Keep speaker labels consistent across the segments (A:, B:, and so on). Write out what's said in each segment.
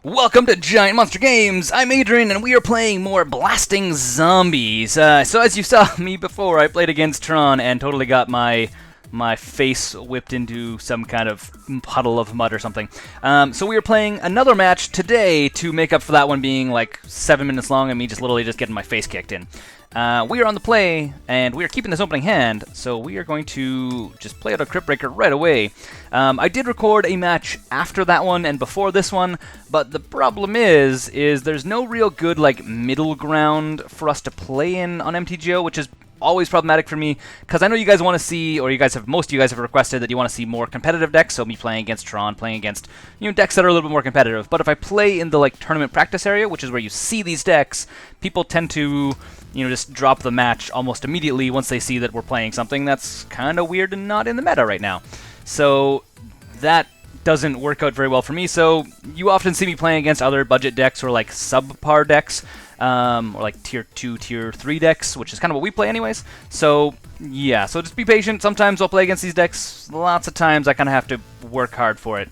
A: Welcome to Giant Monster Games! I'm Adrian, and we are playing more Blasting Zombies. So as you saw me before, I played against Tron and totally got my face whipped into some kind of puddle of mud or something. So we are playing another match today to make up for that one being like 7 minutes long and me just literally just getting my face kicked in. We are on the play, and we are keeping this opening hand, so we are going to just play out a Cryptbreaker right away. I did record a match after that one and before this one, but the problem is there's no real good like middle ground for us to play in on MTGO, which is always problematic for me, because I know you guys want to see, or most of you guys have requested that you want to see more competitive decks, so me playing against Tron, playing against decks that are a little bit more competitive. But if I play in the like tournament practice area, which is where you see these decks, people tend to just drop the match almost immediately once they see that we're playing something that's kind of weird and not in the meta right now. So that doesn't work out very well for me, so you often see me playing against other budget decks or like subpar decks, or like tier 2, tier 3 decks, which is kind of what we play anyways. So yeah, so just be patient. Sometimes I'll play against these decks. Lots of times I kind of have to work hard for it.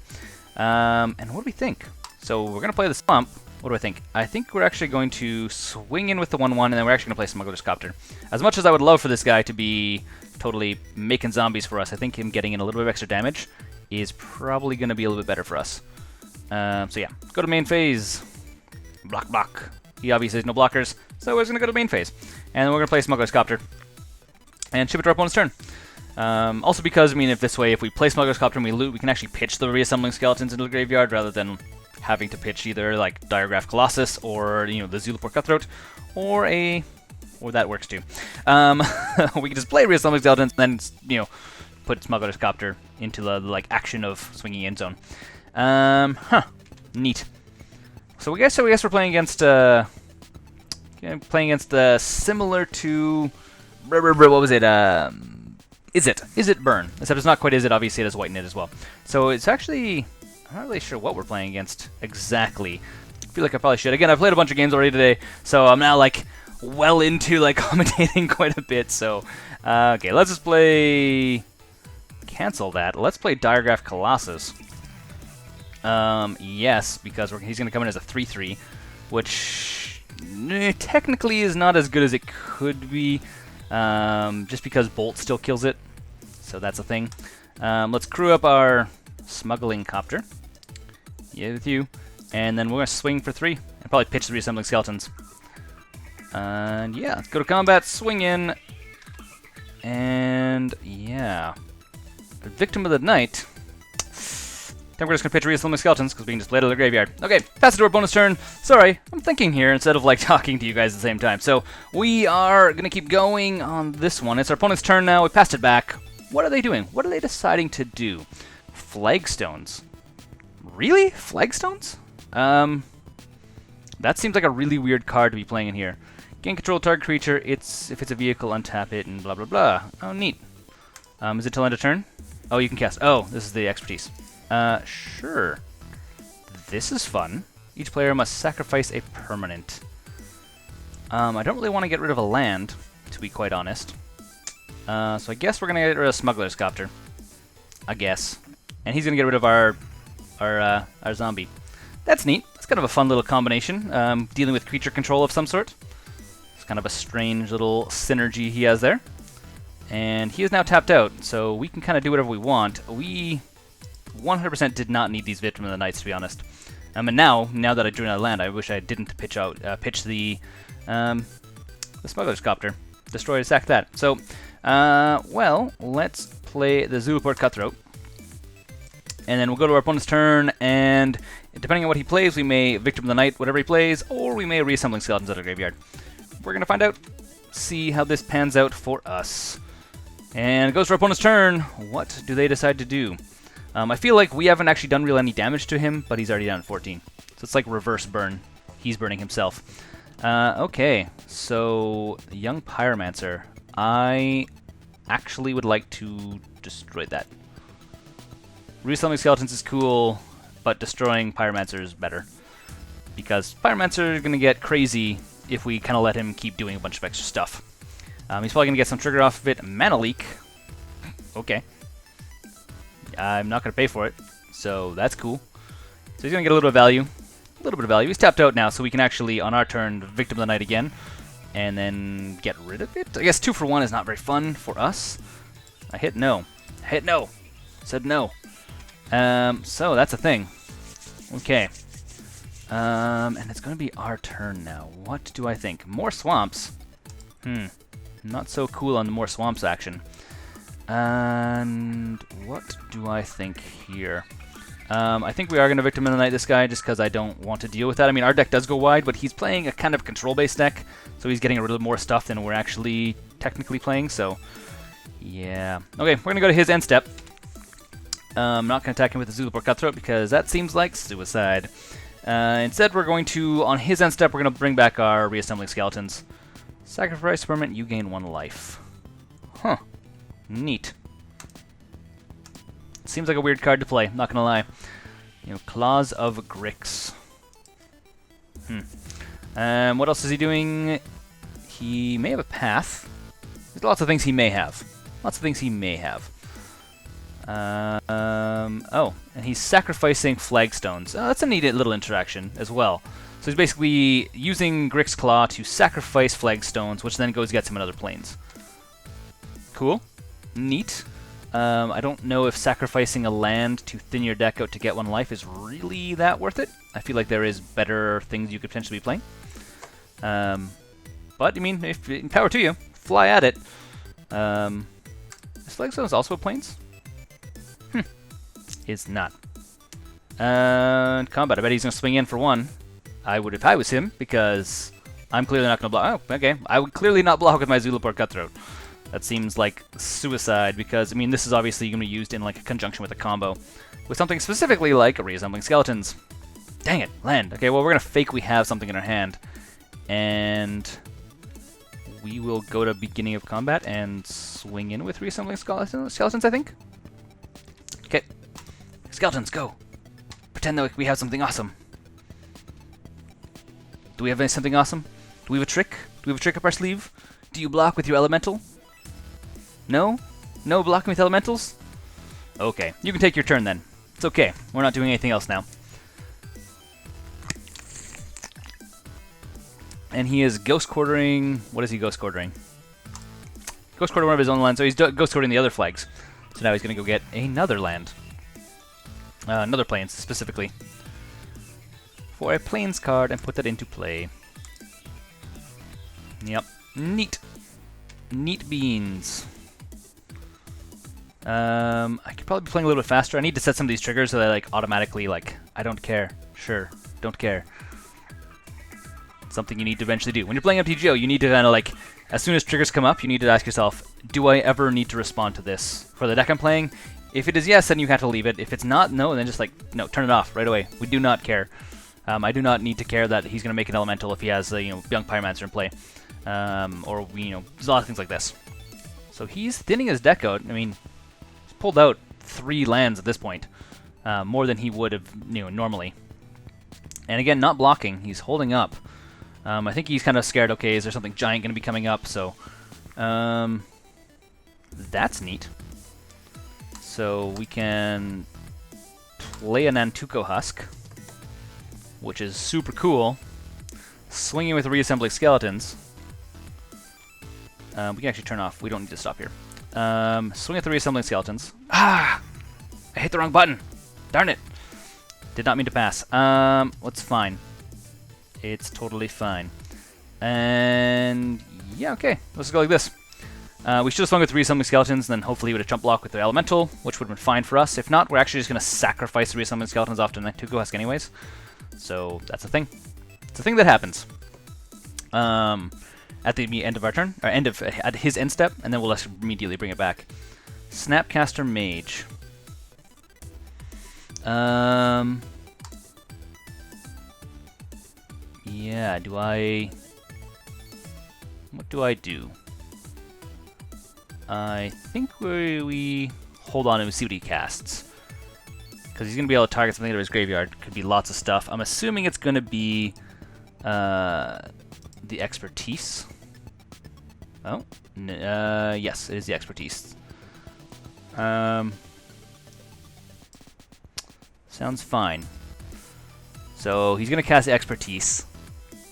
A: And what do we think? So we're going to play the Swamp. What do I think? I think we're actually going to swing in with the 1-1, and then we're actually going to play Smuggler's Copter. As much as I would love for this guy to be totally making zombies for us, I think him getting in a little bit of extra damage is probably going to be a little bit better for us. So yeah, go to main phase. Block. He obviously has no blockers, so we're just going to go to main phase. And then we're going to play Smuggler's Copter and ship it to our opponent's turn. Also because, if we play Smuggler's Copter and we loot, we can actually pitch the Reassembling Skeletons into the graveyard rather than having to pitch either like Diregraf Colossus or the Zulaport Cutthroat, or that works too. We can just play Reassembling Skeletons and then put Smuggler's Copter into the like action of swinging end zone. Neat. So I guess we're playing against similar to what was it? Is it Burn? Except it's not quite Is It. Obviously, it has white in it as well. So it's actually, I'm not really sure what we're playing against exactly. I feel like I probably should. Again, I've played a bunch of games already today, so I'm now like well into like commentating quite a bit. So okay, let's just play. Cancel that. Let's play Diregraf Colossus. Yes, because he's going to come in as a 3/3, which technically is not as good as it could be, just because Bolt still kills it. So that's a thing. Let's crew up our Smuggling Copter. Yeah, with you. And then we're going to swing for 3 and probably pitch the Reassembling Skeletons. And yeah, let's go to combat, swing in, and yeah. Victim of the Night. Then we're just going to pitch Reassembling Skeletons, because we can just play it out of the graveyard. Okay, pass it to our bonus turn. Sorry, I'm thinking here instead of like talking to you guys at the same time. So we are going to keep going on this one. It's our opponent's turn now. We passed it back. What are they doing? What are they deciding to do? Flagstones. Really? Flagstones? That seems like a really weird card to be playing in here. Gain control of target creature. If it's a vehicle, untap it, and blah blah blah. Oh, neat. Is it till end of turn? Oh, you can cast. Oh, this is the expertise. Sure. This is fun. Each player must sacrifice a permanent. I don't really want to get rid of a land, to be quite honest. So I guess we're going to get rid of Smuggler's Copter. I guess. And he's going to get rid of our zombie. That's neat. That's kind of a fun little combination. Dealing with creature control of some sort. It's kind of a strange little synergy he has there. And he is now tapped out, so we can kind of do whatever we want. We 100% did not need these Victim of the Nights, to be honest. And now that I drew another land, I wish I didn't pitch the Smuggler's Copter. Destroy and sack that. So, well, let's play the Zulaport Cutthroat. And then we'll go to our opponent's turn, and depending on what he plays, we may Victim of the Night, whatever he plays, or we may Reassembling Skeletons out of the graveyard. We're going to find out, see how this pans out for us. And it goes to our opponent's turn. What do they decide to do? I feel like we haven't actually done really any damage to him, but he's already down at 14. So it's like reverse burn. He's burning himself. Okay, so Young Pyromancer. I actually would like to destroy that. Reassembling Skeletons is cool, but destroying Pyromancer is better. Because Pyromancer is going to get crazy if we kind of let him keep doing a bunch of extra stuff. He's probably going to get some trigger off of it. Mana Leak. Okay. I'm not going to pay for it, so that's cool. So he's going to get a little bit of value. little bit of value. He's tapped out now, so we can actually, on our turn, Victim of the Night again, and then get rid of it. I guess 2 for 1 is not very fun for us. I hit no. I hit no. Said no. So that's a thing. Okay. And it's going to be our turn now. What do I think? More swamps. Not so cool on the more swamps action. And what do I think here? I think we are going to Victim of the Night this guy just because I don't want to deal with that. I mean, our deck does go wide, but he's playing a kind of control-based deck, so he's getting a little more stuff than we're actually technically playing, so yeah. Okay, we're going to go to his end step. I'm not going to attack him with the Zulaport Cutthroat because that seems like suicide. Instead, we're going to, on his end step, we're going to bring back our Reassembling Skeletons. Sacrifice permanent, you gain 1 life. Huh. Neat. Seems like a weird card to play, not gonna lie. You know, Claws of Grix. What else is he doing? He may have a path. There's lots of things he may have. Lots of things he may have. Oh, and he's sacrificing flagstones. That's a neat little interaction as well. So he's basically using Grix Claw to sacrifice flagstones, which then goes gets him in other planes. Cool. Neat. I don't know if sacrificing a land to thin your deck out to get 1 life is really that worth it. I feel like there is better things you could potentially be playing. But, I mean, if power to you. Fly at it. Is Flagstones also planes? It's not. Combat. I bet he's going to swing in for 1. I would if I was him, because I'm clearly not going to block. Oh, okay. I would clearly not block with my Zulaport Cutthroat. That seems like suicide, because, I mean, this is obviously going to be used in, like, a conjunction with a combo. With something specifically like Reassembling Skeletons. Dang it, land. Okay, well, we're going to fake we have something in our hand. And we will go to beginning of combat and swing in with Reassembling Skeletons, I think? Okay. Skeletons, go! Pretend that we have something awesome. Do we have something awesome? Do we have a trick? Do we have a trick up our sleeve? Do you block with your elemental? No? No blocking with elementals? Okay, you can take your turn then. It's okay. We're not doing anything else now. And he is ghost quartering. What is he ghost quartering? Ghost quartering one of his own lands, so he's ghost quartering the other flags. So now he's going to go get another land. Another plains, specifically. For a plains card and put that into play. Yep. Neat. Neat beans. I could probably be playing a little bit faster. I need to set some of these triggers so that I like automatically I don't care. Sure, don't care. Something you need to eventually do. When you're playing MTGO, you need to kind of as soon as triggers come up, you need to ask yourself, do I ever need to respond to this for the deck I'm playing? If it is yes, then you have to leave it. If it's not, no, then just no, turn it off right away. We do not care. I do not need to care that he's going to make an elemental if he has Young Pyromancer in play, or there's a lot of things like this. So he's thinning his deck out. I mean, he's pulled out 3 lands at this point, more than he would have normally. And again, not blocking. He's holding up. I think he's kind of scared. Okay, is there something giant going to be coming up? So that's neat. So we can play a Nantuko Husk, which is super cool. Swinging with Reassembling Skeletons. We can actually turn off. We don't need to stop here. Swing with the Reassembling Skeletons. Ah! I hit the wrong button. Darn it. Did not mean to pass. What's fine. It's totally fine. And yeah, okay. Let's go like this. We should have swung with the Reassembling Skeletons, and then hopefully he would have jump blocked with the Elemental, which would have been fine for us. If not, we're actually just going to sacrifice the Reassembling Skeletons off to Nantuko Husk anyways. So that's a thing. It's a thing that happens. At the end of our turn, or at his end step, and then we'll just immediately bring it back. Snapcaster Mage. Yeah, what do I do? I think we hold on and see what he casts. Because he's going to be able to target something out of his graveyard. Could be lots of stuff. I'm assuming it's going to be the Expertise. Oh, yes, it is the Expertise. Sounds fine. So he's going to cast Expertise,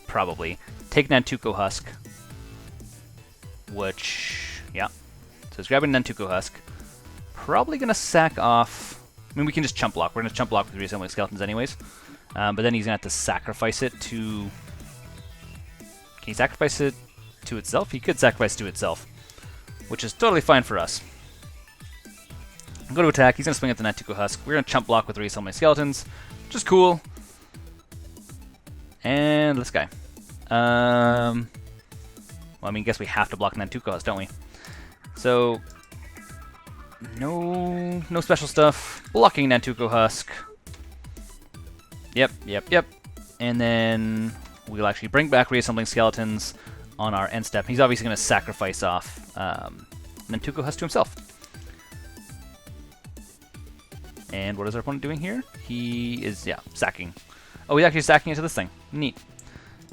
A: probably. Take Nantuko Husk, which, yeah. So he's grabbing Nantuko Husk. Probably going to sack off... I mean, we can just chump block. We're going to chump block with Reassembling Skeletons anyways. But then he's going to have to sacrifice it to... Can he sacrifice it to itself? He could sacrifice it to itself, which is totally fine for us. Go to attack. He's going to swing at the Nantuko Husk. We're going to chump block with Reassembling Skeletons, which is cool. And this guy. Well, I mean, guess we have to block Nantuko Husk, don't we? So, no special stuff. Blocking Nantuko Husk. Yep. And then we'll actually bring back Reassembling Skeletons on our end step. He's obviously going to sacrifice off Nantuko Husk to himself. And what is our opponent doing here? He is, yeah, sacking. Oh, he's actually sacking into this thing. Neat.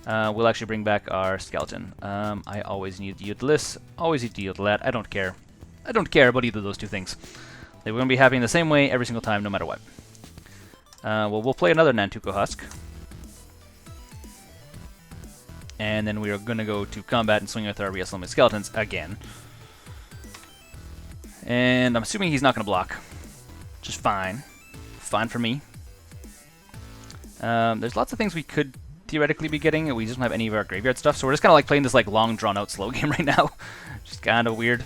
A: We'll actually bring back our skeleton. I always need to yield to this, always need to yield to that. I don't care. I don't care about either of those two things. They're going to be happening the same way every single time, no matter what. Well, we'll play another Nantuko Husk. And then we are going to go to combat and swing with our Reassembling Skeletons again. And I'm assuming he's not going to block. Which is fine. Fine for me. There's lots of things we could theoretically be getting. We just don't have any of our graveyard stuff, so we're just kind of like playing this like long, drawn-out, slow game right now. Just kind of weird.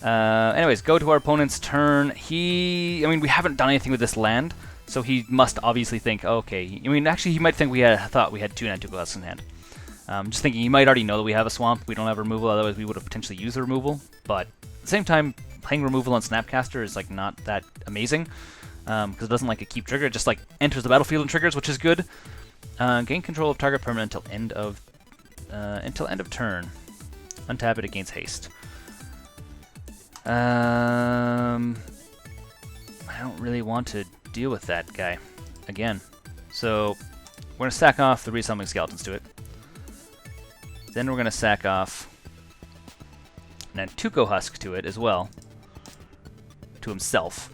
A: Anyways, go to our opponent's turn. I mean, we haven't done anything with this land, so he must obviously think, okay. I mean, actually, he might think thought we had two Nantuko Husks in hand. Just thinking he might already know that we have a swamp. We don't have removal, otherwise we would have potentially used the removal. But at the same time, playing removal on Snapcaster is like not that amazing. Because it doesn't like a keep trigger, it just like enters the battlefield and triggers, which is good. Gain control of target permanent until end of turn. Untap it, it gains haste. I don't really want to deal with that guy again. So we're gonna sack off the Reassembling Skeletons to it. Then we're gonna sack off Nantuko Husk to it as well. To himself.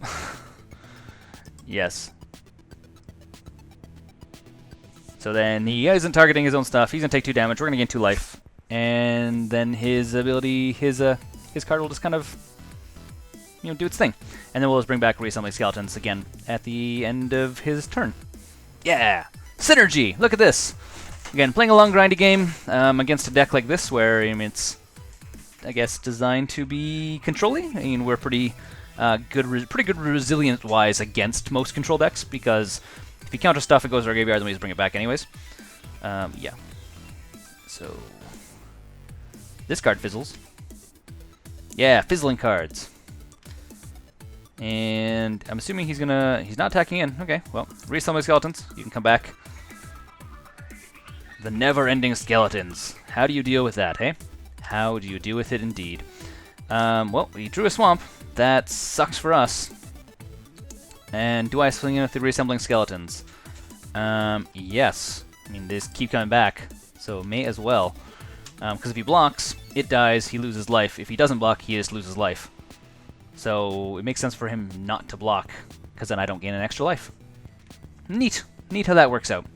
A: Yes. So then he isn't targeting his own stuff. He's gonna take 2 damage. We're gonna gain 2 life, and then his ability, his card will just kind of, do its thing. And then we'll just bring back Reassembling Skeletons again at the end of his turn. Yeah, synergy. Look at this. Again, playing a long grindy game against a deck like this, where it's, I guess, designed to be controlling. I mean, we're pretty good resilient-wise against most control decks, because if you counter stuff, it goes to our graveyard, then we just bring it back anyways. Yeah. So this card fizzles. Yeah, fizzling cards. And I'm assuming he's not attacking in. Okay, well, Reassembling Skeletons. You can come back. The never-ending skeletons. How do you deal with that, hey? How do you deal with it, indeed? Well, we drew a swamp. That sucks for us. And do I swing in with the Reassembling Skeletons? Yes. I mean, they just keep coming back, so may as well. Because if he blocks, it dies, he loses life. If he doesn't block, he just loses life. So it makes sense for him not to block, because then I don't gain an extra life. Neat. Neat how that works out.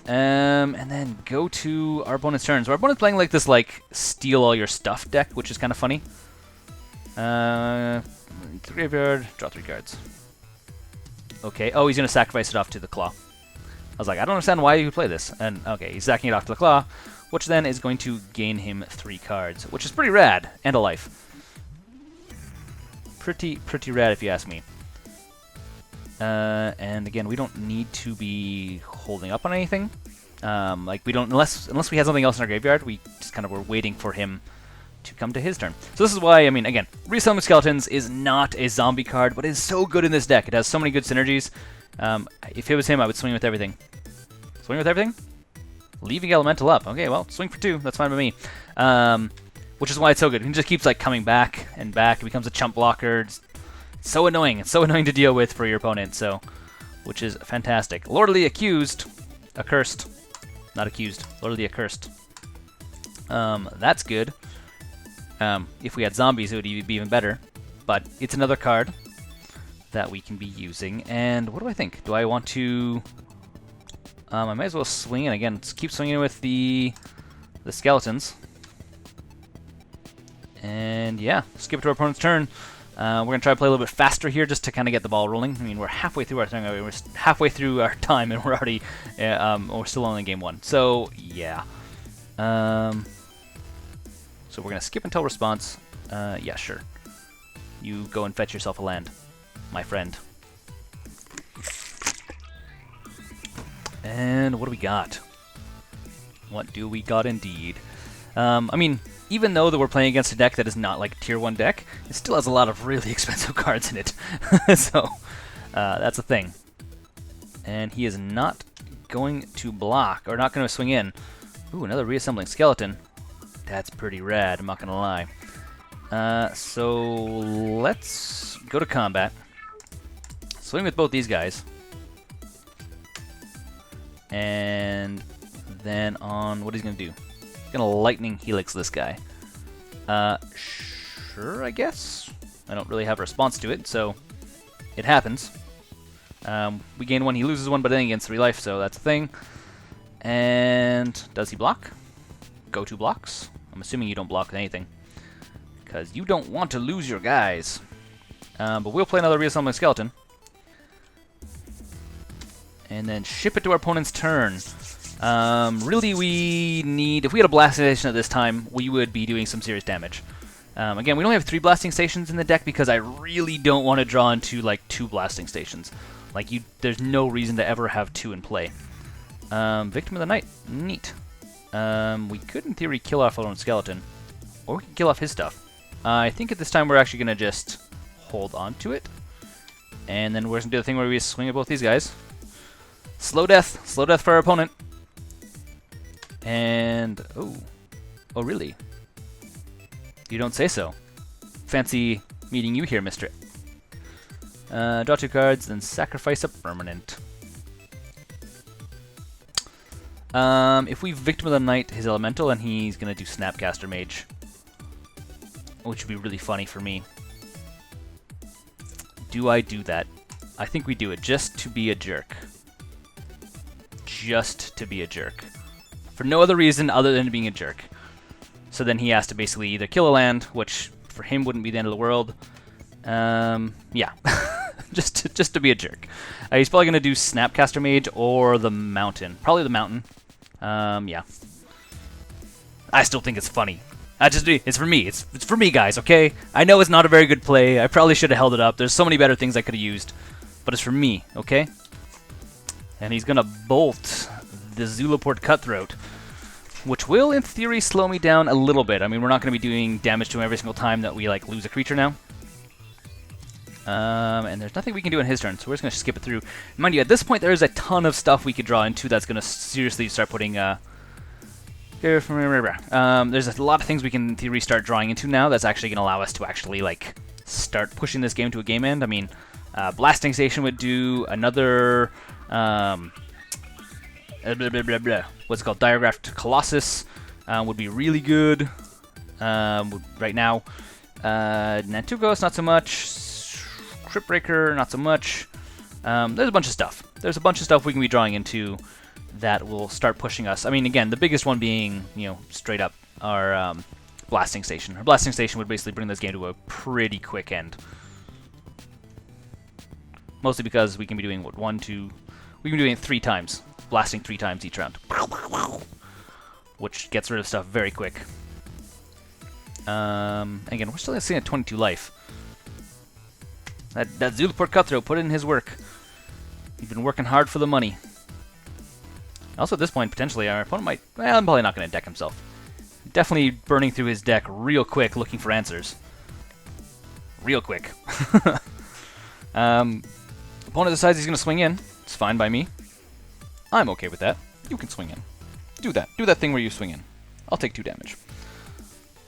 A: And then go to our opponent's turn. So our opponent's playing like this, like, steal all your stuff deck, which is kind of funny. Graveyard, draw 3 cards. Okay, oh, he's going to sacrifice it off to the Claw. I was like, I don't understand why you would play this. And, okay, he's sacking it off to the Claw, which then is going to gain him 3 cards, which is pretty rad, and a life. Pretty rad, if you ask me. And again, we don't need to be holding up on anything. Like, we don't, unless we had something else in our graveyard, we just kind of were waiting for him to come to his turn. So this is why, I mean, again, Reassembling Skeletons is not a zombie card, but it is so good in this deck. It has so many good synergies. If it was him, I would swing with everything. Swing with everything? Leaving Elemental up. Okay, well, swing for 2. That's fine by me. Which is why it's so good. He just keeps, like, coming back and back. It becomes a chump blocker. It's so annoying. It's so annoying to deal with for your opponent, so, which is fantastic. Lord of the Accused. Accursed. Not Accused. Lord of the Accursed. That's good. If we had zombies, it would be even better. But it's another card that we can be using. And what do I think? Do I want to I might as well swing in again. Let's keep swinging with the skeletons. And yeah, skip to our opponent's turn. We're going to try to play a little bit faster here just to kind of get the ball rolling. I mean, we're halfway through our thing. We're halfway through our time and we're already, we're still only in game 1. So, yeah. So we're going to skip until response. Yeah, sure. You go and fetch yourself a land, my friend. And what do we got? What do we got indeed? I mean, even though that we're playing against a deck that is not like a tier 1 deck, it still has a lot of really expensive cards in it. So, that's a thing. And he is not going to block, or not going to swing in. Ooh, another Reassembling Skeleton. That's pretty rad, I'm not going to lie. So, let's go to combat. Swing with both these guys. And then on what he's going to do. Gonna Lightning Helix this guy. Sure, I guess. I don't really have a response to it, so it happens. We gain 1, he loses 1, but then he gains 3 life, so that's a thing. And does he block? Go to blocks. I'm assuming you don't block with anything, because you don't want to lose your guys. But we'll play another Reassembling Skeleton. And then ship it to our opponent's turn. Really, we need... If we had a blasting station at this time, we would be doing some serious damage. Again, we only have 3 blasting stations in the deck because I really don't want to draw into, like, 2 blasting stations. Like, there's no reason to ever have 2 in play. Victim of the Night. Neat. We could, in theory, kill off our own skeleton. Or we can kill off his stuff. I think at this time we're actually going to just hold on to it. And then we're going to do the thing where we swing at both these guys. Slow death. Slow death for our opponent. And, oh, really? You don't say so. Fancy meeting you here, mister. Draw 2 cards, then sacrifice a permanent. If we Victim of the Night his elemental, and he's gonna do Snapcaster Mage, which would be really funny for me. Do I do that? I think we do it just to be a jerk. Just to be a jerk. For no other reason other than being a jerk. So then he has to basically either kill a land, which for him wouldn't be the end of the world. Yeah. just to be a jerk. He's probably going to do Snapcaster Mage or the Mountain. Probably the Mountain. Yeah. I still think it's funny. It's for me. It's for me, guys, okay? I know it's not a very good play. I probably should have held it up. There's so many better things I could have used. But it's for me, okay? And he's going to bolt the Zulaport Cutthroat, which will, in theory, slow me down a little bit. I mean, we're not going to be doing damage to him every single time that we, like, lose a creature now. And there's nothing we can do in his turn, so we're just going to skip it through. Mind you, at this point, there's a ton of stuff we could draw into that's going to seriously start putting, there's a lot of things we can, in theory, start drawing into now that's actually going to allow us to actually, like, start pushing this game to a game end. I mean, Blasting Station would do another, what's it called? Diregraf Colossus would be really good right now. Nantuko is not so much. Cryptbreaker, not so much. There's a bunch of stuff. There's a bunch of stuff we can be drawing into that will start pushing us. I mean, again, the biggest one being, you know, straight up our Blasting Station. Our Blasting Station would basically bring this game to a pretty quick end. Mostly because we can be doing, what, we can be doing it 3 times. Blasting 3 times each round. Which gets rid of stuff very quick. Again, we're still sitting at 22 life. That Zulaport Cutthroat put in his work. He's been working hard for the money. Also, at this point, potentially, our opponent might... Well, I'm probably not going to deck himself. Definitely burning through his deck real quick, looking for answers. Real quick. Opponent decides he's going to swing in. It's fine by me. I'm okay with that. You can swing in. Do that. Do that thing where you swing in. I'll take 2 damage.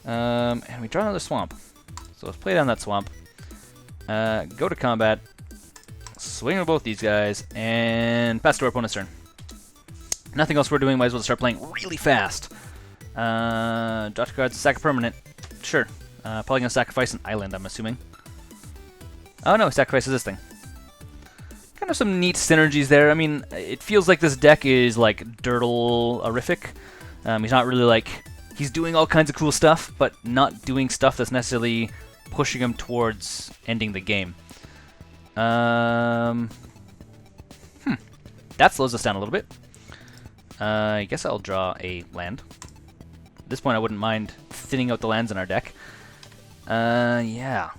A: And we draw another swamp. So let's play down that swamp. Go to combat. Swing with both these guys. And pass to our opponent's turn. Nothing else we're doing. Might as well start playing really fast. Draw 2 cards. Sack a permanent. Sure. Probably going to sacrifice an island, I'm assuming. Oh no, sacrifices this thing. kind of some neat synergies there. I mean, it feels like this deck is like Dirtle-erific. He's not really like... He's doing all kinds of cool stuff, but not doing stuff that's necessarily pushing him towards ending the game. That slows us down a little bit. I guess I'll draw a land. At this point, I wouldn't mind thinning out the lands in our deck. Yeah.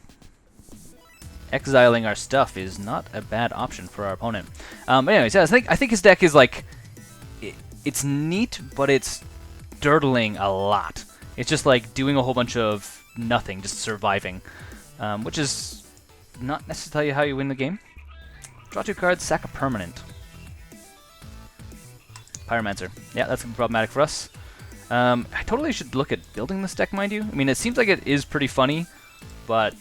A: Exiling our stuff is not a bad option for our opponent. But anyways, yeah, I think his deck is like... It's neat, but it's dirtling a lot. It's just like doing a whole bunch of nothing, just surviving. Which is not necessarily how you win the game. Draw 2 cards, sack a permanent. Pyromancer. Yeah, that's gonna be problematic for us. I totally should look at building this deck, mind you. I mean, it seems like it is pretty funny, but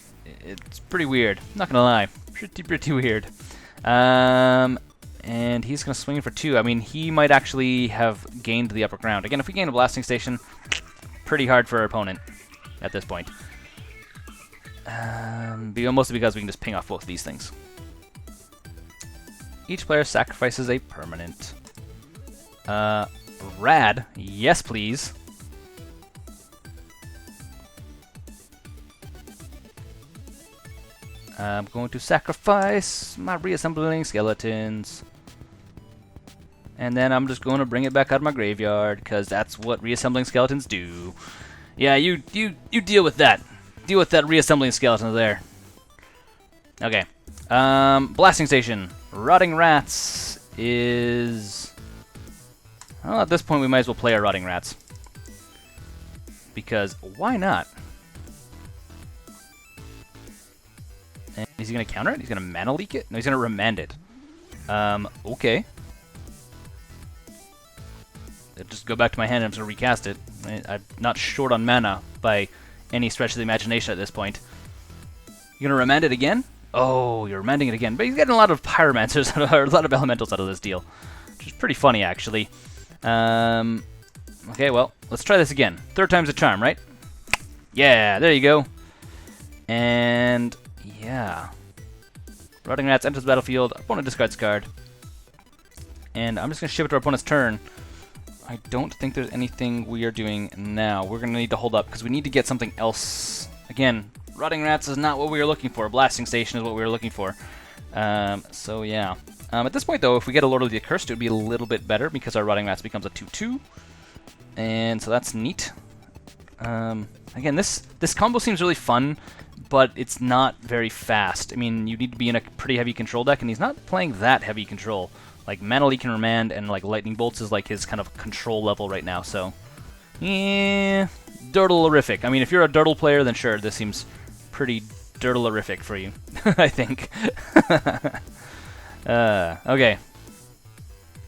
A: it's pretty weird. Not gonna lie. Pretty weird. And he's gonna swing for 2. I mean, he might actually have gained the upper ground. Again, if we gain a blasting station, pretty hard for our opponent at this point. Mostly because we can just ping off both of these things. Each player sacrifices a permanent. Rad. Yes, please. I'm going to sacrifice my Reassembling Skeletons. And then I'm just going to bring it back out of my graveyard, because that's what Reassembling Skeletons do. Yeah, you deal with that. Deal with that Reassembling Skeleton there. Okay. Blasting Station. Rotting Rats is... Well, at this point we might as well play our Rotting Rats. Because why not? And is he going to counter it? He's going to mana leak it? No, he's going to remand it. Okay. Just go back to my hand and I'm just going to recast it. I'm not short on mana by any stretch of the imagination at this point. You're going to remand it again? Oh, you're remanding it again. But he's getting a lot of pyromancers, or a lot of elementals out of this deal. Which is pretty funny, actually. Okay, well, let's try this again. 3rd time's a charm, right? Yeah, there you go. And, yeah. Rotting Rats enters the battlefield. Opponent discards card. And I'm just going to ship it to our opponent's turn. I don't think there's anything we are doing now. We're going to need to hold up, because we need to get something else. Again, Rotting Rats is not what we were looking for. Blasting Station is what we were looking for. So, yeah. At this point, though, if we get a Lord of the Accursed, it would be a little bit better, because our Rotting Rats becomes a 2/2. And so that's neat. Again, this combo seems really fun, but it's not very fast. I mean, you need to be in a pretty heavy control deck, and he's not playing that heavy control. Like, Mana Leak and Remand and, like, Lightning Bolts is, like, his kind of control level right now, so... Yeah... Dirtle-erific. I mean, if you're a Dirtle player, then sure, this seems pretty Dirtle-erific for you, I think. Okay.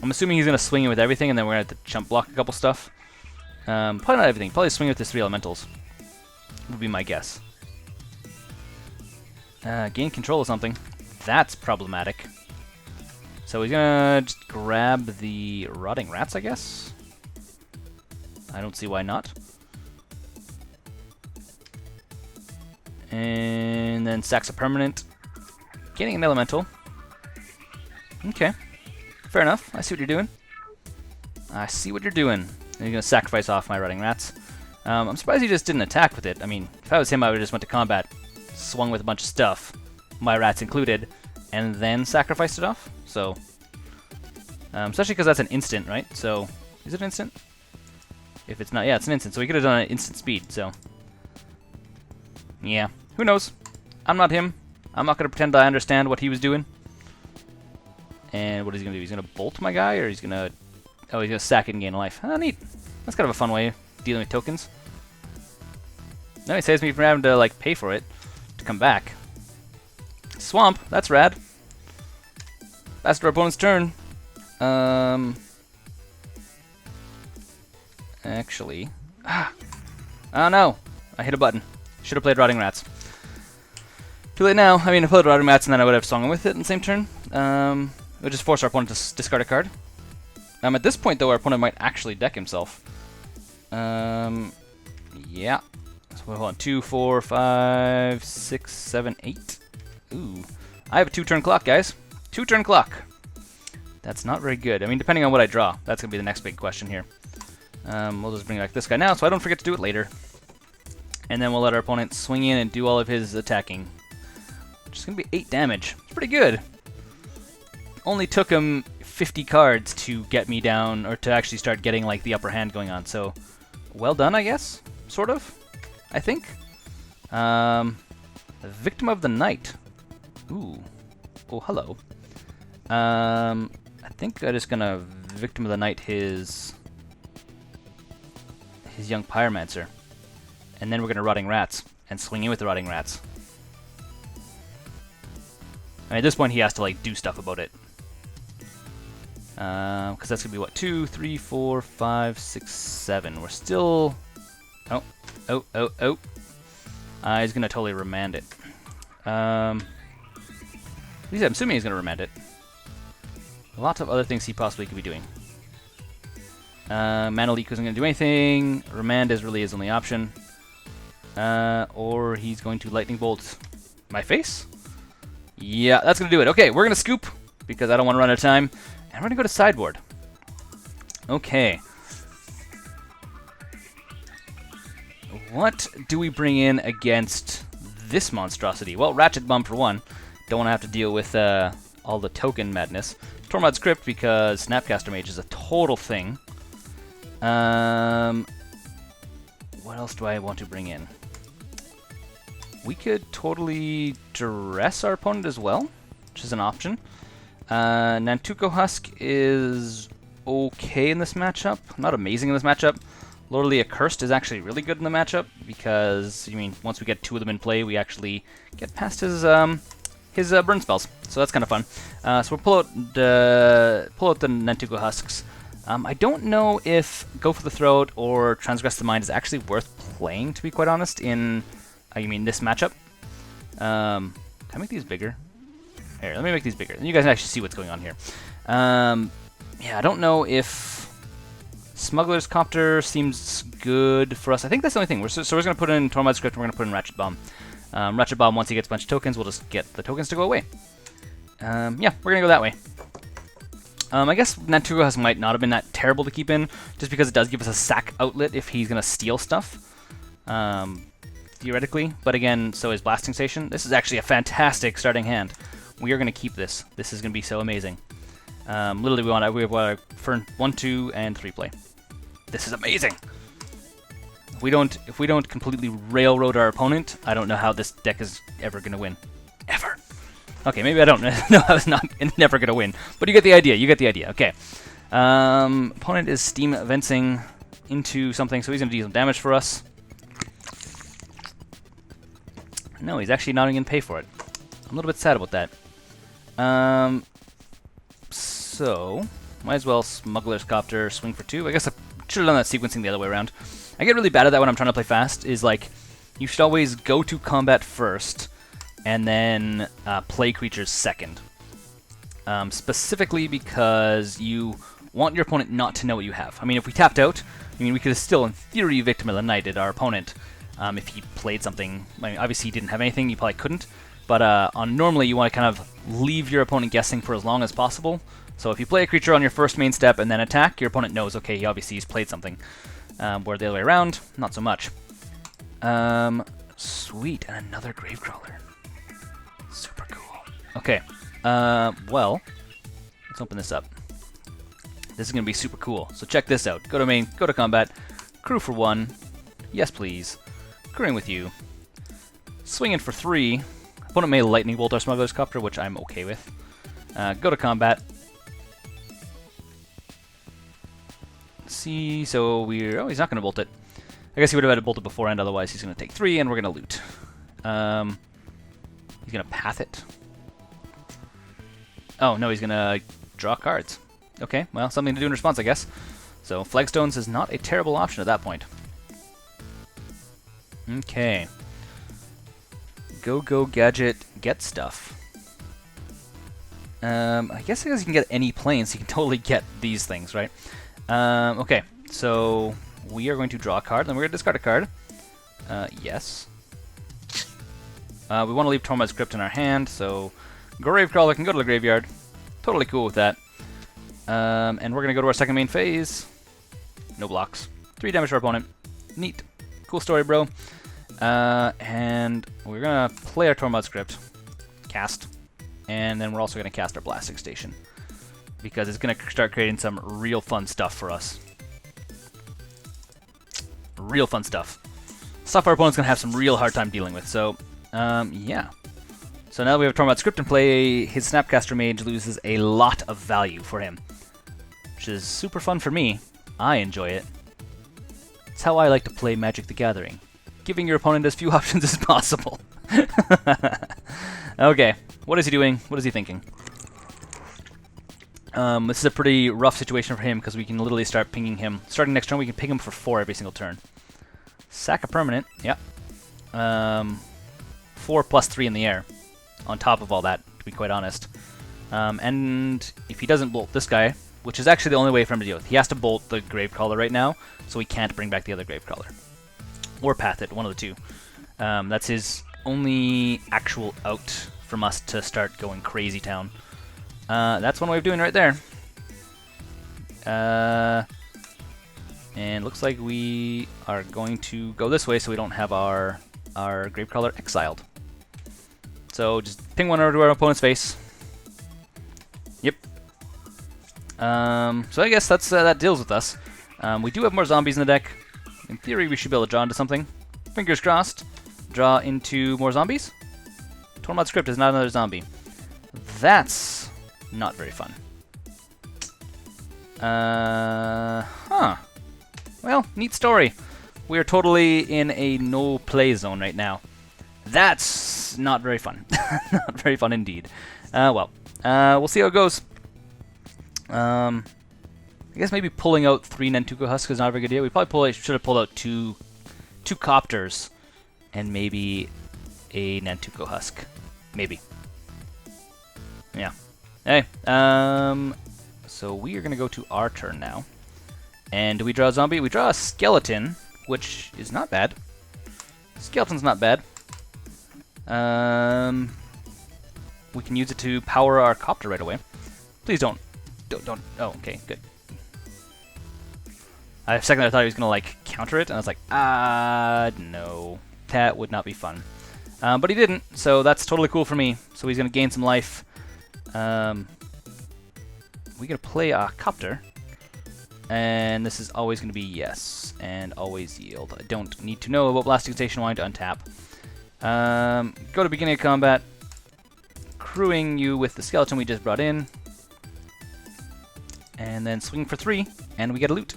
A: I'm assuming he's going to swing it with everything, and then we're going to have to chump block a couple stuff. Probably not everything. Probably swing with his 3 elementals. Would be my guess. Gain control of something. That's problematic. So he's gonna just grab the Rotting Rats, I guess? I don't see why not. And then sacks a permanent. Getting an elemental. Okay. Fair enough. I see what you're doing. I see what you're doing. And he's gonna sacrifice off my Rotting Rats. I'm surprised he just didn't attack with it. I mean, if I was him, I would have just went to combat, swung with a bunch of stuff, my rats included, and then sacrificed it off. So, especially because that's an instant, right? So, is it an instant? If it's not, yeah, it's an instant. So we could have done it at instant speed. So, yeah, who knows? I'm not him. I'm not gonna pretend I understand what he was doing. And what is he gonna do? He's gonna bolt my guy, or he's gonna, oh, he's gonna sack it and gain a life. Ah, neat. That's kind of a fun way of dealing with tokens. No, he saves me from having to like pay for it to come back. Swamp, that's rad. That's our opponent's turn. Actually, oh no, I hit a button. Should have played Rotting Rats. Too late now. I mean, I played Rotting Rats and then I would have swung with it in the same turn. It would just force our opponent to discard a card. At this point, though, our opponent might actually deck himself. Yeah. So hold on. 2, 4, 5, 6, 7, 8. Ooh. I have a 2-turn clock, guys. 2-turn clock. That's not very good. I mean, depending on what I draw, that's going to be the next big question here. We'll just bring back this guy now, so I don't forget to do it later. And then we'll let our opponent swing in and do all of his attacking. Which is going to be 8 damage. It's pretty good. Only took him 50 cards to get me down, or to actually start getting like the upper hand going on. So, well done, I guess. Sort of. I think. Victim of the Night. Ooh. Oh, hello. I think I'm just gonna Victim of the Night his young Pyromancer. And then we're gonna Rotting Rats and swing in with the Rotting Rats. I mean, at this point he has to like do stuff about it. Because that's gonna be what, 2, 3, 4, 5, 6, 7. We're still. Oh. He's gonna totally remand it. At least I'm assuming he's gonna remand it. A lot of other things he possibly could be doing. Mana Leak isn't gonna do anything. Remand is really his only option. Or he's going to Lightning Bolt my face. Yeah, that's gonna do it. Okay, we're gonna scoop because I don't want to run out of time, and we're gonna go to Sideboard. Okay. What do we bring in against this monstrosity? Well, Ratchet Bomb for one. Don't want to have to deal with all the token madness. Tormod's Crypt because Snapcaster Mage is a total thing. What else do I want to bring in? We could totally Duress our opponent as well, which is an option. Nantuko Husk is okay in this matchup. Not amazing in this matchup. Lordly Accursed is actually really good in the matchup because, I mean, once we get 2 of them in play, we actually get past his burn spells. So that's kind of fun. So we'll pull out the Nantuko Husks. I don't know if Go for the Throat or Transgress the Mind is actually worth playing, to be quite honest, in this matchup. Can I make these bigger? Here, let me make these bigger. Then you guys can actually see what's going on here. Yeah, I don't know if Smuggler's Copter seems good for us. I think that's the only thing. So we're going to put in Tormod's Crypt and we're going to put in Ratchet Bomb. Ratchet Bomb, once he gets a bunch of tokens, we'll just get the tokens to go away. Yeah, we're going to go that way. I guess Nantuko Husk might not have been that terrible to keep in, just because it does give us a sack outlet if he's going to steal stuff. Theoretically. But again, so is Blasting Station. This is actually a fantastic starting hand. We are going to keep this. This is going to be so amazing. Literally, we want for 1, 2, and 3 play. This is amazing. If we don't completely railroad our opponent, I don't know how this deck is ever going to win. Ever. Okay, maybe I don't know how it's never going to win. But you get the idea. You get the idea. Okay. Opponent is Steam Fencing into something, so he's going to do some damage for us. No, he's actually not even going to pay for it. I'm a little bit sad about that. So, might as well Smuggler's Copter, swing for 2. I guess I should have done that sequencing the other way around. I get really bad at that when I'm trying to play fast, is like, you should always go to combat first, and then play creatures second. Specifically because you want your opponent not to know what you have. I mean, if we tapped out, we could have still, in theory, Victim of the Night at our opponent. If he played something, I mean, obviously he didn't have anything, you probably couldn't. But normally you want to kind of leave your opponent guessing for as long as possible. So if you play a creature on your first main step and then attack, your opponent knows, okay, he's played something. Where the other way around, not so much. Sweet, and another Gravecrawler. Super cool. Okay, well, let's open this up. This is going to be super cool. So check this out. Go to main, go to combat, crew for 1. Yes, please. Crewing with you. Swinging for 3. Opponent may Lightning Bolt our Smuggler's Copter, which I'm okay with. Go to combat. See, so we're... Oh, he's not going to bolt it. I guess he would have had to bolt it beforehand, otherwise he's going to take 3, and we're going to loot. He's going to path it. Oh, no, he's going to draw cards. Okay, well, something to do in response, I guess. So, Flagstones is not a terrible option at that point. Okay. Go gadget, get stuff. I guess you can get any planes, you can totally get these things, right? Okay, so we are going to draw a card, then we're going to discard a card. Yes. We want to leave Tormod's Crypt in our hand, so Gravecrawler can go to the graveyard. Totally cool with that. And we're going to go to our second main phase. No blocks. 3 damage to our opponent. Neat. Cool story, bro. And we're going to play our Tormod script. Cast. And then we're also going to cast our Blasting Station. Because it's going to start creating some real fun stuff for us. Real fun stuff. Stuff our opponent's going to have some real hard time dealing with. So, yeah. So now that we have Tormod script in play, his Snapcaster Mage loses a lot of value for him. Which is super fun for me. I enjoy it. It's how I like to play Magic the Gathering. Giving your opponent as few options as possible. Okay, what is he doing? What is he thinking? This is a pretty rough situation for him because we can literally start pinging him. Starting next turn, we can ping him for 4 every single turn. Sack a permanent, yeah. 4 plus 3 in the air. On top of all that, to be quite honest. And if he doesn't bolt this guy, which is actually the only way for him to deal with, he has to bolt the Gravecrawler right now, so he can't bring back the other Gravecrawler. Or path it, one of the two. That's his only actual out from us to start going crazy town. That's one way of doing it right there. And looks like we are going to go this way so we don't have our Gravecrawler exiled. So just ping one over to our opponent's face. Yep. So I guess that deals with us. We do have more zombies in the deck. In theory, we should be able to draw into something. Fingers crossed. Draw into more zombies. Tormod script is not another zombie. That's not very fun. Huh. Well, neat story. We are totally in a no-play zone right now. That's not very fun. Not very fun indeed. Well, we'll see how it goes. I guess maybe pulling out 3 Nantuko Husk is not a very good idea. We probably should have pulled out two Copters and maybe a Nantuko Husk. Maybe. Yeah. Hey, so we are going to go to our turn now. And do we draw a zombie? We draw a skeleton, which is not bad. Skeleton's not bad. We can use it to power our Copter right away. Please don't. Oh, okay, good. For a second I thought he was going to, like, counter it, and I was like, no. That would not be fun. But he didn't, so that's totally cool for me. So he's going to gain some life. We're going to play a Copter. And this is always going to be yes, and always yield. I don't need to know about Blasting Station wanting to untap. Go to beginning of combat. Crewing you with the skeleton we just brought in. And then swing for 3, and we get a loot.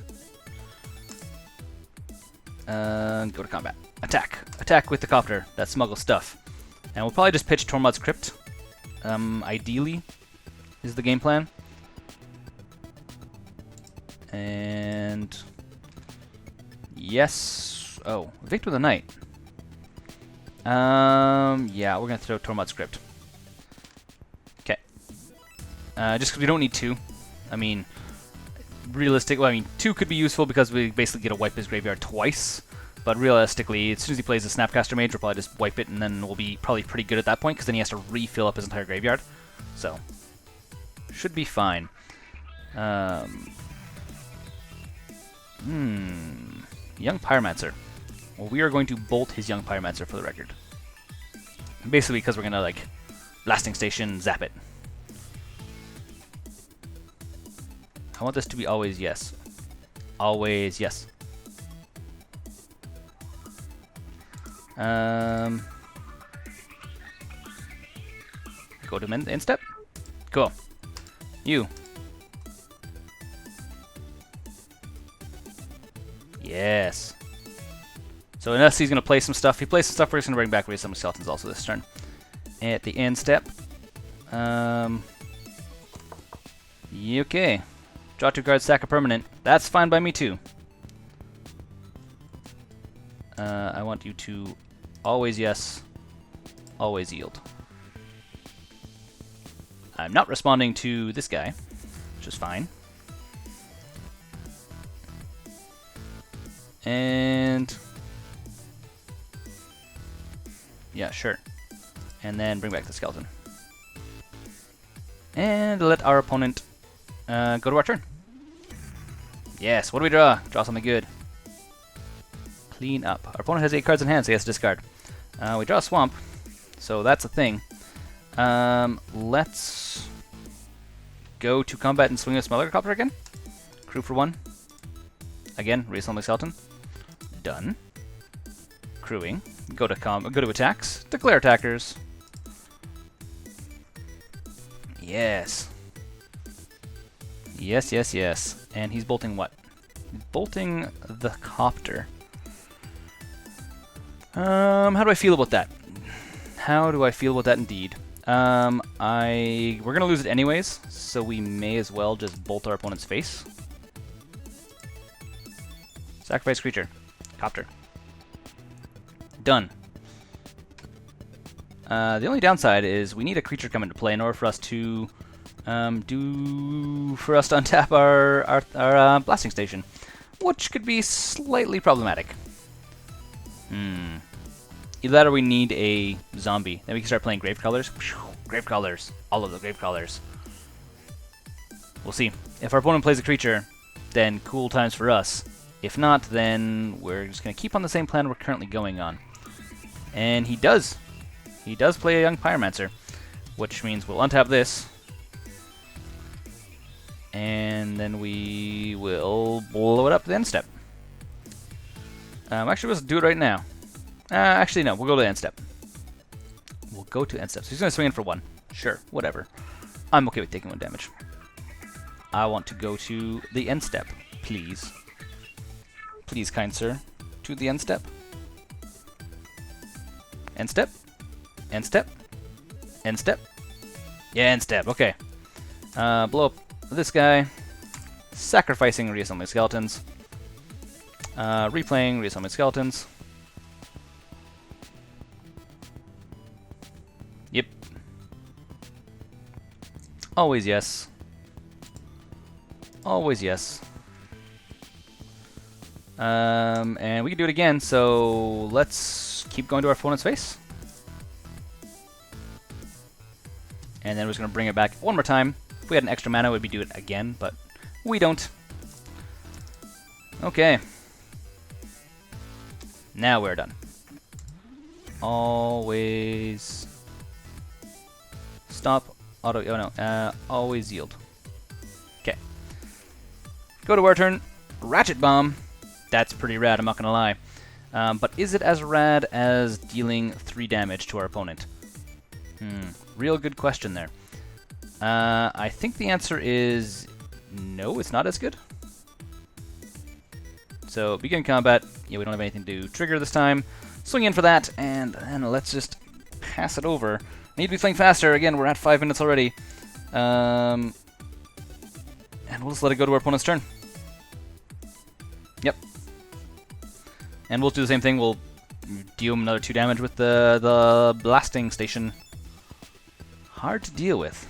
A: Go to combat. Attack. Attack with the Copter. That smuggle stuff. And we'll probably just pitch Tormod's Crypt. Ideally, is the game plan. And yes. Oh, Victor the Knight. Yeah, we're gonna throw Tormod's Crypt. Okay. Just because we don't need 2. I mean, realistically, I mean, 2 could be useful because we basically get to wipe his graveyard twice. But realistically, as soon as he plays the Snapcaster Mage, we'll probably just wipe it, and then we'll be probably pretty good at that point, because then he has to refill up his entire graveyard. So, should be fine. Young Pyromancer. Well, we are going to bolt his Young Pyromancer for the record. Basically because we're going to, like, Blasting Station, zap it. I want this to be always yes. Always yes. Go to end step. Cool. You. Yes. So unless he's going to play some stuff, he plays some stuff, we're just going to bring back Reassembling Skeletons also this turn. At the end step. Okay. Draw 2 cards, sack a permanent. That's fine by me too. I want you to always yes, always yield. I'm not responding to this guy, which is fine. And yeah, sure. And then bring back the skeleton. And let our opponent go to our turn. Yes, what do we draw? Draw something good. Clean up. Our opponent has 8 cards in hand, so he has to discard. We draw a swamp, so that's a thing. Let's go to combat and swing a Smuggler Copter again. Crew for 1. Again, Reassembling Skeleton. Done. Crewing. Go to attacks. Declare attackers. Yes. Yes, yes, yes. And he's bolting what? He's bolting the Copter. How do I feel about that? How do I feel about that indeed? We're gonna lose it anyways, so we may as well just bolt our opponent's face. Sacrifice creature. Copter. Done. The only downside is we need a creature come into play in order for us to untap our blasting station, which could be slightly problematic. Either that or we need a zombie. Then we can start playing Gravecrawlers. Gravecrawlers. All of the Gravecrawlers. We'll see. If our opponent plays a creature, then cool times for us. If not, then we're just going to keep on the same plan we're currently going on. And he does. He does play a young Pyromancer, which means we'll untap this. And then we will blow it up to the end step. Actually, let's do it right now. Actually, no. We'll go to the end step. We'll go to end step. So he's going to swing in for 1. Sure, whatever. I'm okay with taking 1 damage. I want to go to the end step, please. Please, kind sir. To the end step. End step. End step. End step. Yeah, end step. Okay. Blow up this guy. Sacrificing Reassembling Skeletons. Replaying Reassembling Skeletons. Yep. Always yes. Always yes. And we can do it again, so let's keep going to our opponent's face. And then we're just going to bring it back 1 more time. If we had an extra mana, we'd do it again, but we don't. Okay. Now we're done. Always stop. Auto. Oh no. Always yield. Okay. Go to our turn. Ratchet Bomb. That's pretty rad, I'm not gonna lie. But is it as rad as dealing 3 damage to our opponent? Real good question there. I think the answer is no, it's not as good. So, begin combat. Yeah, we don't have anything to trigger this time. Swing in for that, and let's just pass it over. Need to be playing faster. Again, we're at 5 minutes already. And we'll just let it go to our opponent's turn. Yep. And we'll do the same thing. We'll deal him another 2 damage with the blasting station. Hard to deal with.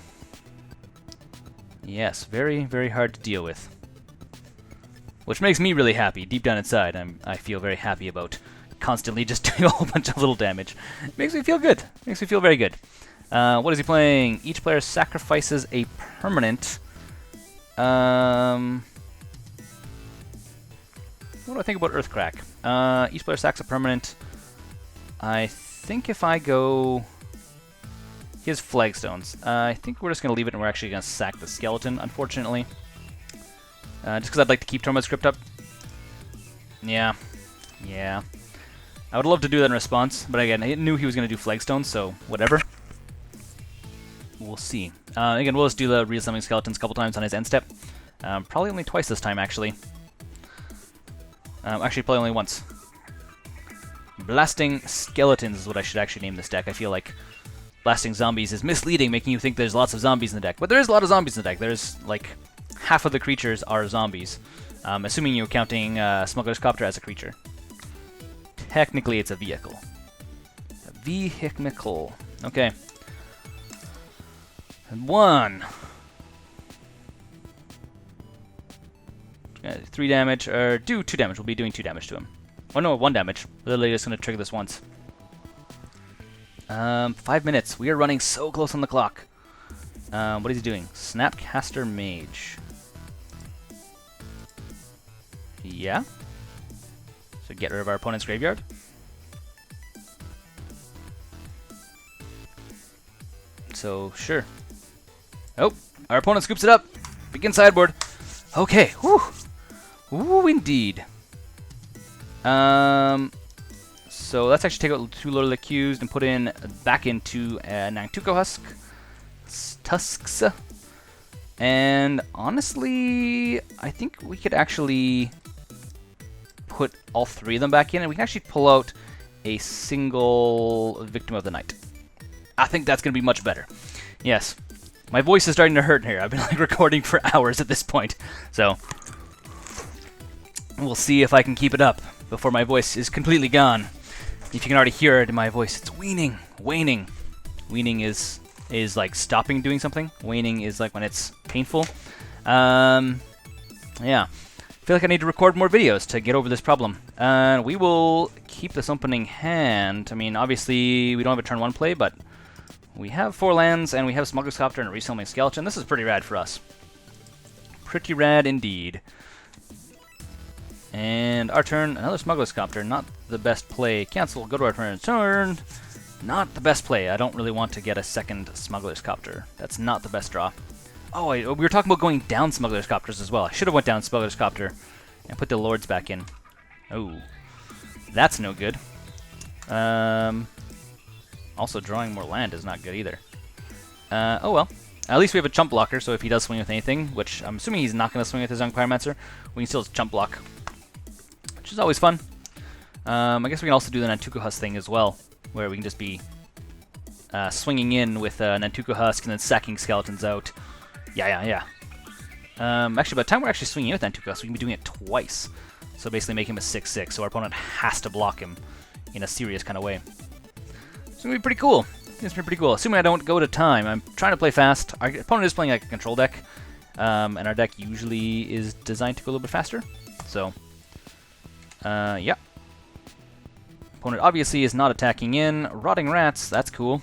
A: Yes, very, very hard to deal with. Which makes me really happy. Deep down inside, I feel very happy about constantly just doing a whole bunch of little damage. It makes me feel good. Makes me feel very good. What is he playing? Each player sacrifices a permanent. What do I think about Earthcrack? Each player sacks a permanent. I think if I go... He has Flagstones. I think we're just going to leave it and we're actually going to sack the skeleton, unfortunately. Just because I'd like to keep Tormod's Crypt up. Yeah. Yeah. I would love to do that in response, but again, I knew he was going to do Flagstones, so whatever. We'll see. Again, we'll just do the Reassembling Skeletons a couple times on his end step. Probably only twice this time, actually. Actually, probably only once. Blasting Skeletons is what I should actually name this deck. I feel like Blasting Zombies is misleading, making you think there's lots of zombies in the deck. But there is a lot of zombies in the deck. There's, like, half of the creatures are zombies. Assuming you're counting Smuggler's Copter as a creature. Technically, it's a vehicle. A vehicle. Okay. And 1. 3 damage, or do 2 damage. We'll be doing 2 damage to him. Oh no, 1 damage. Literally just going to trigger this once. 5 minutes. We are running so close on the clock. What is he doing? Snapcaster Mage. Yeah. So get rid of our opponent's graveyard. So, sure. Oh, our opponent scoops it up. Begin sideboard. Okay, whew. Ooh, indeed. So let's actually take out 2 Lord of the Accused and put in back into Nantuko Husk. Tusks. And honestly, I think we could actually put all 3 of them back in, and we can actually pull out a single Victim of the Night. I think that's going to be much better. Yes. My voice is starting to hurt here. I've been like recording for hours at this point. So we'll see if I can keep it up before my voice is completely gone. If you can already hear it in my voice, it's waning. Waning is like stopping doing something. Waning is like when it's painful. Yeah. I feel like I need to record more videos to get over this problem. We will keep this opening hand. I mean, obviously, we don't have a turn 1 play, but we have 4 lands, and we have Smuggler's Copter and a Reassembling Skeleton. This is pretty rad for us. Pretty rad indeed. And our turn, another Smuggler's Copter. Not the best play. Cancel, go to our turn. Not the best play. I don't really want to get a second Smuggler's Copter. That's not the best draw. Oh, we were talking about going down Smuggler's Copters as well. I should have went down Smuggler's Copter and put the Lords back in. Oh, that's no good. Also, drawing more land is not good either. Oh well. At least we have a chump blocker, so if he does swing with anything, which I'm assuming he's not going to swing with his Young Pyromancer, we can still chump block, which is always fun. I guess we can also do the Nantuko Husk thing as well, where we can just be swinging in with Nantuko Husk and then sacking skeletons out. Yeah. Actually, by the time we're actually swinging in with Nantuko Husk, we can be doing it twice. So basically make him a 6/6, so our opponent has to block him in a serious kind of way. It's going to be pretty cool. It's going to be pretty cool. Assuming I don't go to time. I'm trying to play fast. Our opponent is playing like a control deck, and our deck usually is designed to go a little bit faster. So, yeah. Opponent obviously is not attacking in. Rotting Rats, that's cool.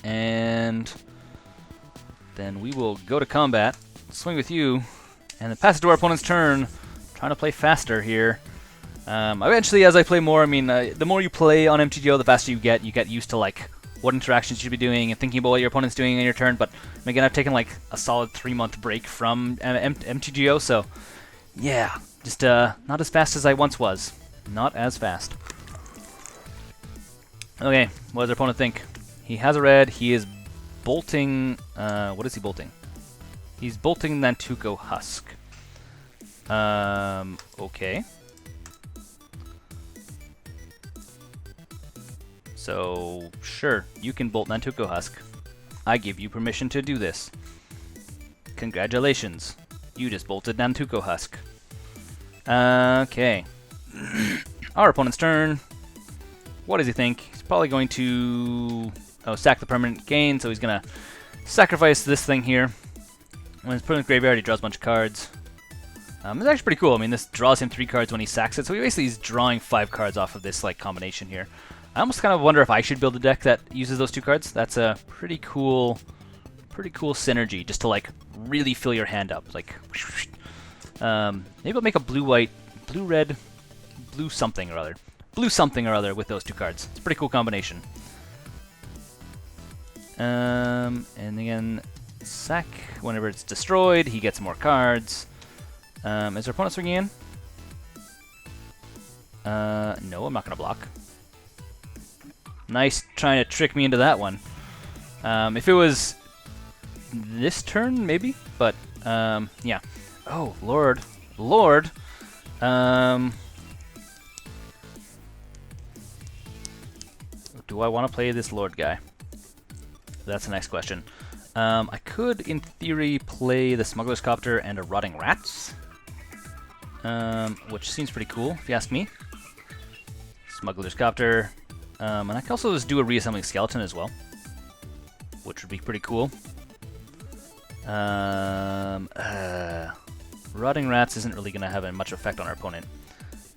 A: And then we will go to combat, swing with you, and then pass it to our opponent's turn. Trying to play faster here. Eventually, as I play more, I mean, the more you play on MTGO, the faster you get. You get used to like what interactions you should be doing and thinking about what your opponent's doing on your turn. But again, I've taken like a solid 3-month break from MTGO, so yeah, just not as fast as I once was. Not as fast. Okay, what does our opponent think? He has a red. He is bolting. What is he bolting? He's bolting Nantuko Husk. Okay. So, sure, you can bolt Nantuko Husk. I give you permission to do this. Congratulations. You just bolted Nantuko Husk. Okay. Our opponent's turn. What does he think? He's probably going to sack the permanent gain, so he's going to sacrifice this thing here. When he's put in the graveyard, he draws a bunch of cards. It's actually pretty cool. I mean, this draws him 3 cards when he sacks it, so he basically is drawing 5 cards off of this like combination here. I almost kind of wonder if I should build a deck that uses those 2 cards. That's a pretty cool synergy, just to like really fill your hand up. Like, maybe I'll make a blue-white, blue-red, blue something or other with those 2 cards. It's a pretty cool combination. And again, sack whenever it's destroyed. He gets more cards. Is our opponent swinging in? No, I'm not gonna block. Nice trying to trick me into that one. If it was this turn, maybe, but yeah. Oh, Lord. Do I want to play this Lord guy? That's the next question. I could, in theory, play the Smuggler's Copter and a Rotting Rats, which seems pretty cool, if you ask me. Smuggler's Copter. And I can also just do a Reassembling Skeleton as well, which would be pretty cool. Rotting Rats isn't really going to have much effect on our opponent.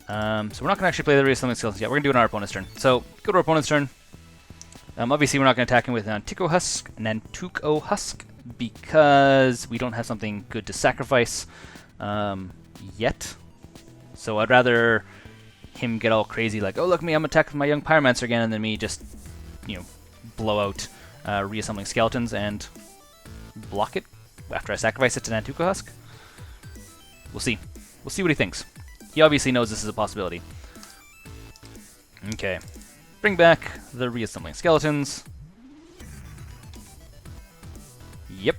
A: So we're not going to actually play the Reassembling Skeleton yet. We're going to do it on our opponent's turn. So, go to our opponent's turn. Obviously, we're not going to attack him with Nantuko Husk because we don't have something good to sacrifice yet. So I'd rather him get all crazy, like, oh, look at me, I'm attacking my young pyromancer again, and then me just, you know, blow out Reassembling Skeletons and block it after I sacrifice it to Nantuko Husk. We'll see. We'll see what he thinks. He obviously knows this is a possibility. Okay. Bring back the Reassembling Skeletons. Yep.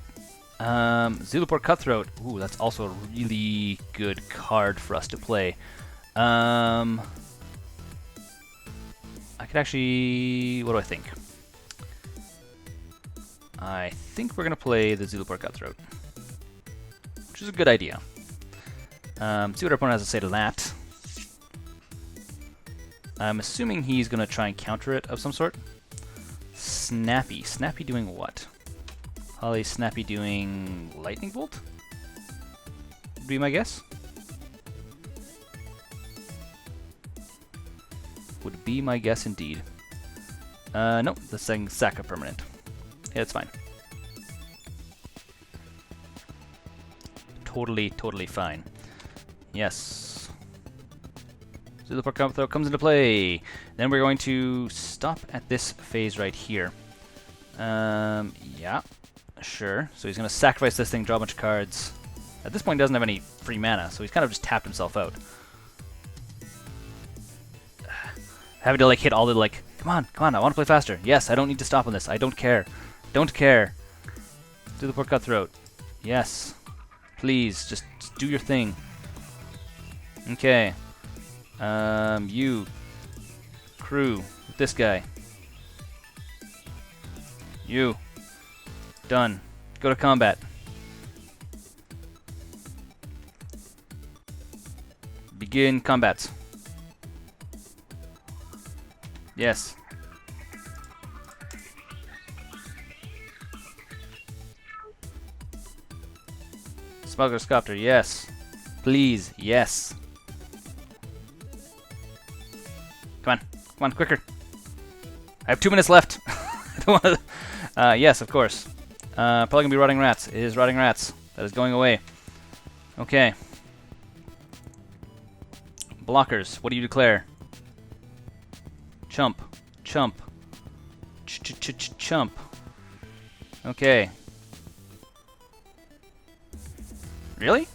A: Zulaport Cutthroat. Ooh, that's also a really good card for us to play. I could actually... What do I think? I think we're going to play the Zulaport Cutthroat, which is a good idea. See what our opponent has to say to that. I'm assuming he's going to try and counter it of some sort. Snappy. Snappy doing what? Holly Snappy doing Lightning Bolt? Would be my guess. Would be my guess indeed. Nope, the thing's sack a permanent. Yeah, it's fine. Totally fine. Yes. Zulaport Cutthroat comes into play. Then we're going to stop at this phase right here. Yeah, sure. So he's going to sacrifice this thing, draw a bunch of cards. At this point, he doesn't have any free mana, so he's kind of just tapped himself out. Having to like hit all the like, come on, I want to play faster. Yes, I don't need to stop on this. I don't care. Don't care. Zulaport Cutthroat. Yes. Please, just do your thing. Okay. You. Crew. This guy. You. Done. Go to combat. Begin combats. Yes. Smuggler Copter, yes. Please, yes. Come on, quicker. I have 2 minutes left. I don't want to... yes, of course. Probably going to be Rotting Rats. It is Rotting Rats. That is going away. Okay. Blockers, what do you declare? Chump. Chump. Chump. Okay. Really?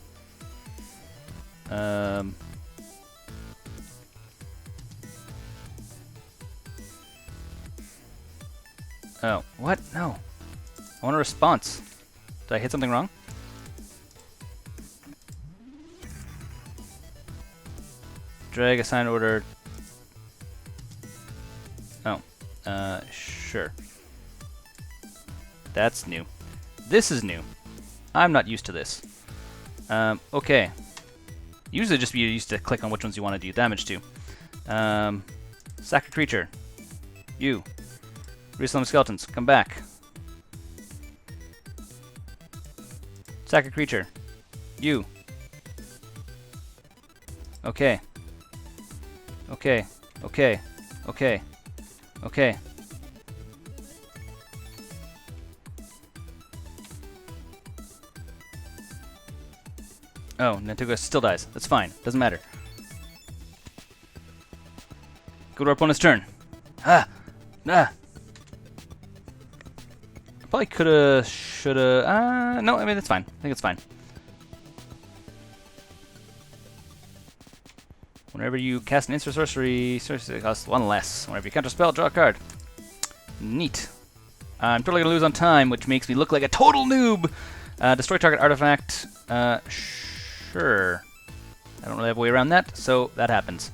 A: Oh, what? No. I want a response. Did I hit something wrong? Drag assign order. Oh. Sure. That's new. This is new. I'm not used to this. Okay. Usually just be used to click on which ones you want to do damage to. Sack a creature. You. Reassembling Skeletons. Come back. Sack a creature. You. Okay. Okay. Okay. Okay. Okay. Oh, Nantuko still dies. That's fine. Doesn't matter. Go to our opponent's turn. Ah! Ah! Probably coulda, shoulda... no, I mean, it's fine. I think it's fine. Whenever you cast an instant sorcery costs 1 less. Whenever you counter spell, draw a card. Neat. I'm totally gonna lose on time, which makes me look like a total noob! Destroy target artifact. Sure. I don't really have a way around that, so that happens.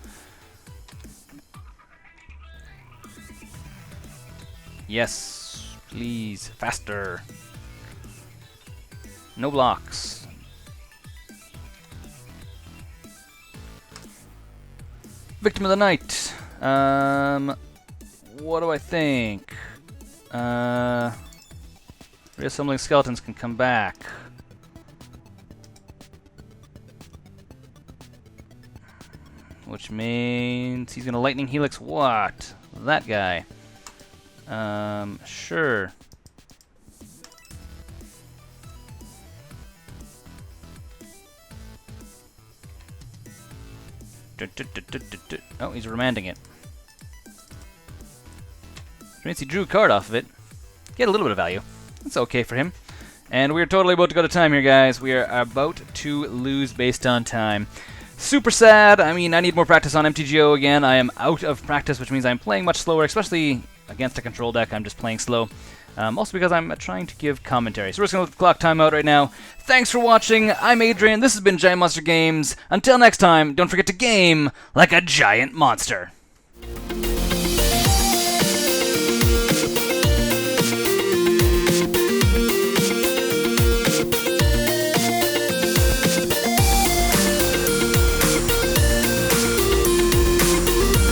A: Yes, please, faster. No blocks. Victim of the night. What do I think? Reassembling Skeletons can come back. Which means he's gonna Lightning Helix what? That guy. Sure. Oh, he's remanding it. Which means he drew a card off of it. Get a little bit of value. That's okay for him. And we're totally about to go to time here, guys. We are about to lose based on time. Super sad. I mean, I need more practice on MTGO again. I am out of practice, which means I'm playing much slower, especially against a control deck. I'm just playing slow. Also because I'm trying to give commentary. So we're just going to let the clock time out right now. Thanks for watching. I'm Adrian. This has been Giant Monster Games. Until next time, don't forget to game like a giant monster.